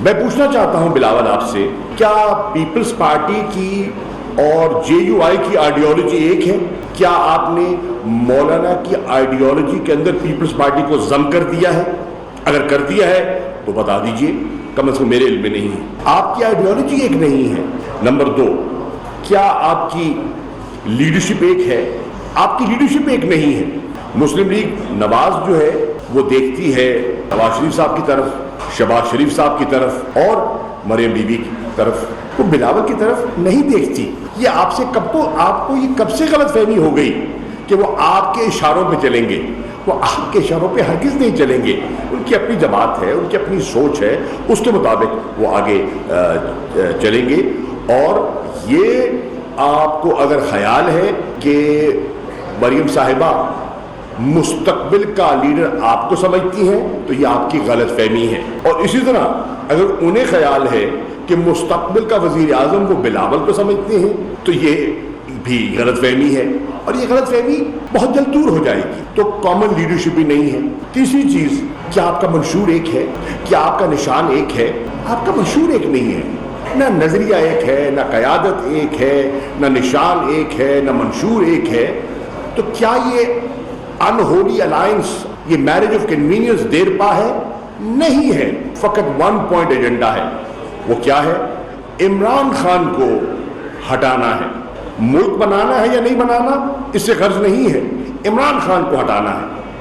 میں پوچھنا چاہتا ہوں بلاول آپ سے، کیا پیپلز پارٹی کی اور جے یو آئی کی آئیڈیالوجی ایک ہے؟ کیا آپ نے مولانا کی آئیڈیالوجی کے اندر پیپلز پارٹی کو ضم کر دیا ہے؟ اگر کر دیا ہے تو بتا دیجئے، کم از کم میرے علم میں نہیں ہے۔ آپ کی آئیڈیالوجی ایک نہیں ہے۔ نمبر 2، کیا آپ کی لیڈرشپ ایک ہے؟ آپ کی لیڈرشپ ایک نہیں ہے۔ مسلم لیگ نواز جو ہے وہ دیکھتی ہے نواز شریف صاحب کی طرف، شہباز شریف صاحب کی طرف اور مریم بی بی کی طرف، وہ بلاول کی طرف نہیں دیکھتی۔ یہ آپ کو یہ کب سے غلط فہمی ہو گئی کہ وہ آپ کے اشاروں پہ چلیں گے؟ وہ آپ کے اشاروں پہ ہرگز نہیں چلیں گے۔ ان کی اپنی جماعت ہے، ان کی اپنی سوچ ہے، اس کے مطابق وہ آگے چلیں گے۔ اور یہ آپ کو اگر خیال ہے کہ مریم صاحبہ مستقبل کا لیڈر آپ کو سمجھتی ہیں تو یہ آپ کی غلط فہمی ہے۔ اور اسی طرح اگر انہیں خیال ہے کہ مستقبل کا وزیر اعظم وہ بلاول کو سمجھتے ہیں تو یہ بھی غلط فہمی ہے، اور یہ غلط فہمی بہت جلد دور ہو جائے گی۔ تو کامن لیڈرشپ بھی نہیں ہے۔ تیسری چیز، کیا آپ کا منشور ایک ہے؟ کیا آپ کا نشان ایک ہے؟ آپ کا منشور ایک نہیں ہے، نہ نظریہ ایک ہے، نہ قیادت ایک ہے، نہ نشان ایک ہے، نہ منشور ایک ہے۔ تو کیا یہ انہولی الائنس، یہ میرج آف کنوینئنس دیر پا ہے؟ نہیں ہے۔ فقط ون پوائنٹ ایجنڈا ہے۔ وہ کیا ہے؟ عمران خان کو ہٹانا ہے۔ ملک بنانا ہے یا نہیں بنانا اس سے غرض نہیں ہے، عمران خان کو ہٹانا ہے۔